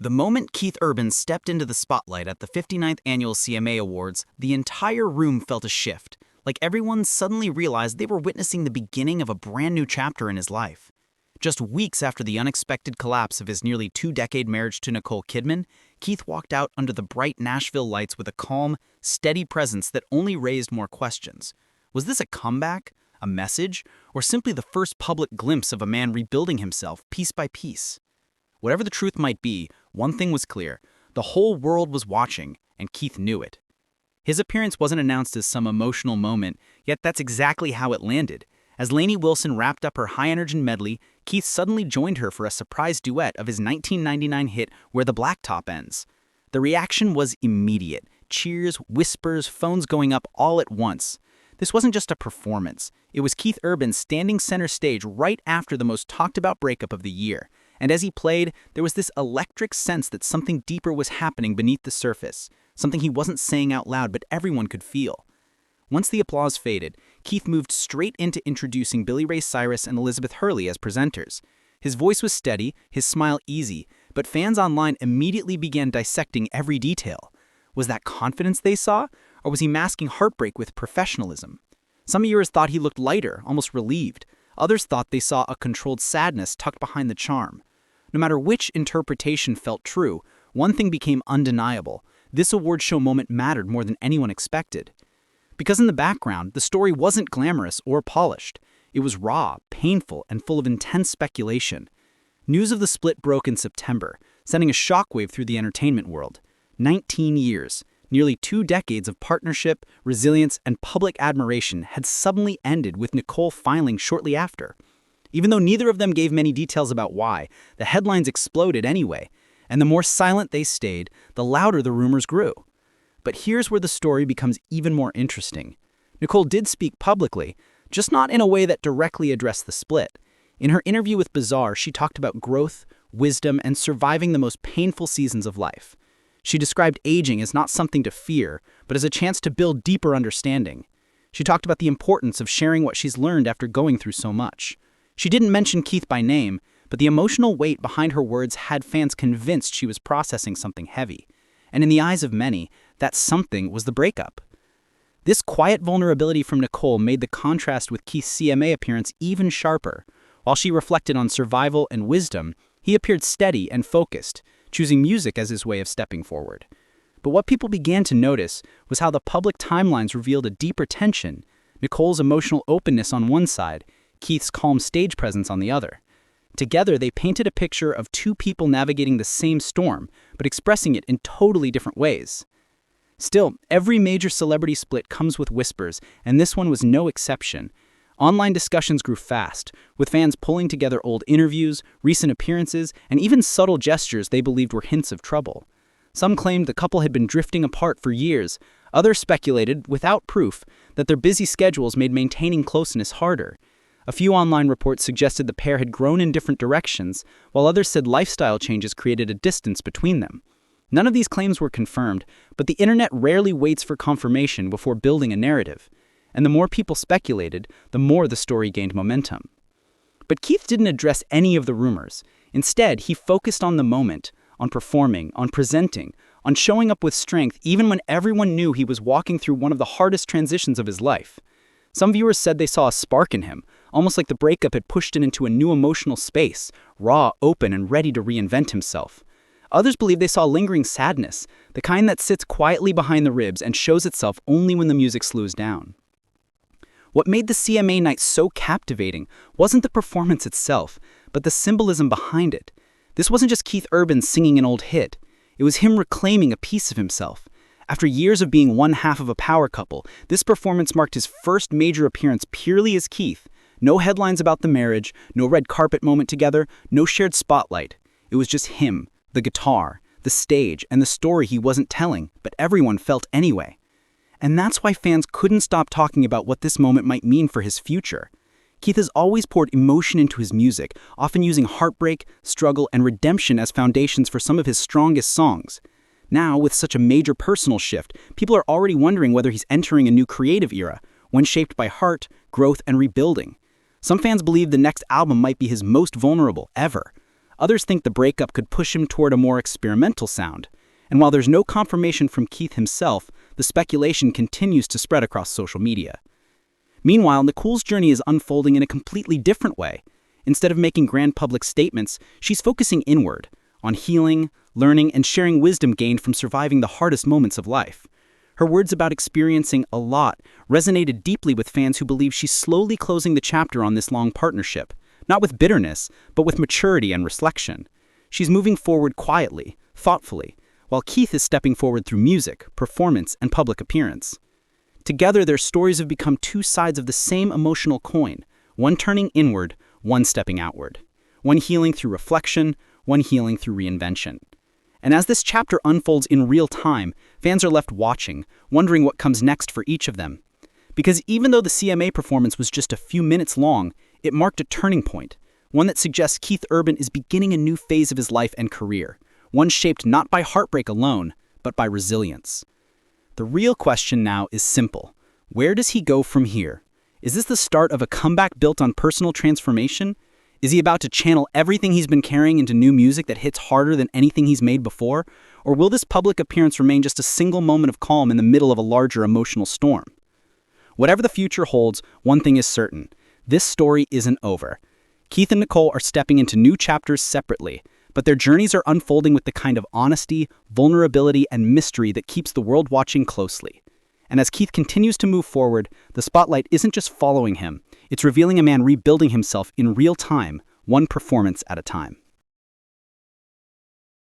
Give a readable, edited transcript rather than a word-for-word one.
The moment Keith Urban stepped into the spotlight at the 59th Annual CMA Awards, the entire room felt a shift, like everyone suddenly realized they were witnessing the beginning of a brand new chapter in his life. Just weeks after the unexpected collapse of his nearly two-decade marriage to Nicole Kidman, Keith walked out under the bright Nashville lights with a calm, steady presence that only raised more questions. Was this a comeback, a message, or simply the first public glimpse of a man rebuilding himself piece by piece? Whatever the truth might be, one thing was clear: the whole world was watching, and Keith knew it. His appearance wasn't announced as some emotional moment, yet that's exactly how it landed. As Lainey Wilson wrapped up her high-energy medley, Keith suddenly joined her for a surprise duet of his 1999 hit Where the Blacktop Ends. The reaction was immediate: cheers, whispers, phones going up all at once. This wasn't just a performance. It was Keith Urban standing center stage right after the most talked-about breakup of the year. And as he played, there was this electric sense that something deeper was happening beneath the surface, something he wasn't saying out loud but everyone could feel. Once the applause faded, Keith moved straight into introducing Billy Ray Cyrus and Elizabeth Hurley as presenters. His voice was steady, his smile easy, but fans online immediately began dissecting every detail. Was that confidence they saw, or was he masking heartbreak with professionalism? Some viewers thought he looked lighter, almost relieved. Others thought they saw a controlled sadness tucked behind the charm. No matter which interpretation felt true, one thing became undeniable: this award show moment mattered more than anyone expected. Because in the background, the story wasn't glamorous or polished. It was raw, painful, and full of intense speculation. News of the split broke in September, sending a shockwave through the entertainment world. 19 years, nearly 2 decades of partnership, resilience, and public admiration had suddenly ended, with Nicole filing shortly after. Even though neither of them gave many details about why, the headlines exploded anyway, and the more silent they stayed, the louder the rumors grew. But here's where the story becomes even more interesting. Nicole did speak publicly, just not in a way that directly addressed the split. In her interview with Bazaar, she talked about growth, wisdom, and surviving the most painful seasons of life. She described aging as not something to fear, but as a chance to build deeper understanding. She talked about the importance of sharing what she's learned after going through so much. She didn't mention Keith by name, but the emotional weight behind her words had fans convinced she was processing something heavy. And in the eyes of many, that something was the breakup. This quiet vulnerability from Nicole made the contrast with Keith's CMA appearance even sharper. While she reflected on survival and wisdom, he appeared steady and focused, choosing music as his way of stepping forward. But what people began to notice was how the public timelines revealed a deeper tension: Nicole's emotional openness on one side, Keith's calm stage presence on the other. Together, they painted a picture of two people navigating the same storm, but expressing it in totally different ways. Still, every major celebrity split comes with whispers, and this one was no exception. Online discussions grew fast, with fans pulling together old interviews, recent appearances, and even subtle gestures they believed were hints of trouble. Some claimed the couple had been drifting apart for years. Others speculated, without proof, that their busy schedules made maintaining closeness harder. A few online reports suggested the pair had grown in different directions, while others said lifestyle changes created a distance between them. None of these claims were confirmed, but the internet rarely waits for confirmation before building a narrative. And the more people speculated, the more the story gained momentum. But Keith didn't address any of the rumors. Instead, he focused on the moment, on performing, on presenting, on showing up with strength even when everyone knew he was walking through one of the hardest transitions of his life. Some viewers said they saw a spark in him, almost like the breakup had pushed him into a new emotional space, raw, open, and ready to reinvent himself. Others believe they saw lingering sadness, the kind that sits quietly behind the ribs and shows itself only when the music slows down. What made the CMA night so captivating wasn't the performance itself, but the symbolism behind it. This wasn't just Keith Urban singing an old hit. It was him reclaiming a piece of himself. After years of being one half of a power couple, this performance marked his first major appearance purely as Keith. No headlines about the marriage, no red carpet moment together, no shared spotlight. It was just him, the guitar, the stage, and the story he wasn't telling, but everyone felt anyway. And that's why fans couldn't stop talking about what this moment might mean for his future. Keith has always poured emotion into his music, often using heartbreak, struggle, and redemption as foundations for some of his strongest songs. Now, with such a major personal shift, people are already wondering whether he's entering a new creative era, one shaped by heart, growth, and rebuilding. Some fans believe the next album might be his most vulnerable ever. Others think the breakup could push him toward a more experimental sound. And while there's no confirmation from Keith himself, the speculation continues to spread across social media. Meanwhile, Nicole's journey is unfolding in a completely different way. Instead of making grand public statements, she's focusing inward, on healing, learning, and sharing wisdom gained from surviving the hardest moments of life. Her words about experiencing a lot resonated deeply with fans who believe she's slowly closing the chapter on this long partnership, not with bitterness, but with maturity and reflection. She's moving forward quietly, thoughtfully, while Keith is stepping forward through music, performance, and public appearance. Together, their stories have become two sides of the same emotional coin, one turning inward, one stepping outward. One healing through reflection, one healing through reinvention. And as this chapter unfolds in real time, fans are left watching, wondering what comes next for each of them. Because even though the CMA performance was just a few minutes long, it marked a turning point, one that suggests Keith Urban is beginning a new phase of his life and career, one shaped not by heartbreak alone, but by resilience. The real question now is simple. Where does he go from here? Is this the start of a comeback built on personal transformation? Is he about to channel everything he's been carrying into new music that hits harder than anything he's made before? Or will this public appearance remain just a single moment of calm in the middle of a larger emotional storm? Whatever the future holds, one thing is certain. This story isn't over. Keith and Nicole are stepping into new chapters separately, but their journeys are unfolding with the kind of honesty, vulnerability, and mystery that keeps the world watching closely. And as Keith continues to move forward, the spotlight isn't just following him. It's revealing a man rebuilding himself in real time, one performance at a time.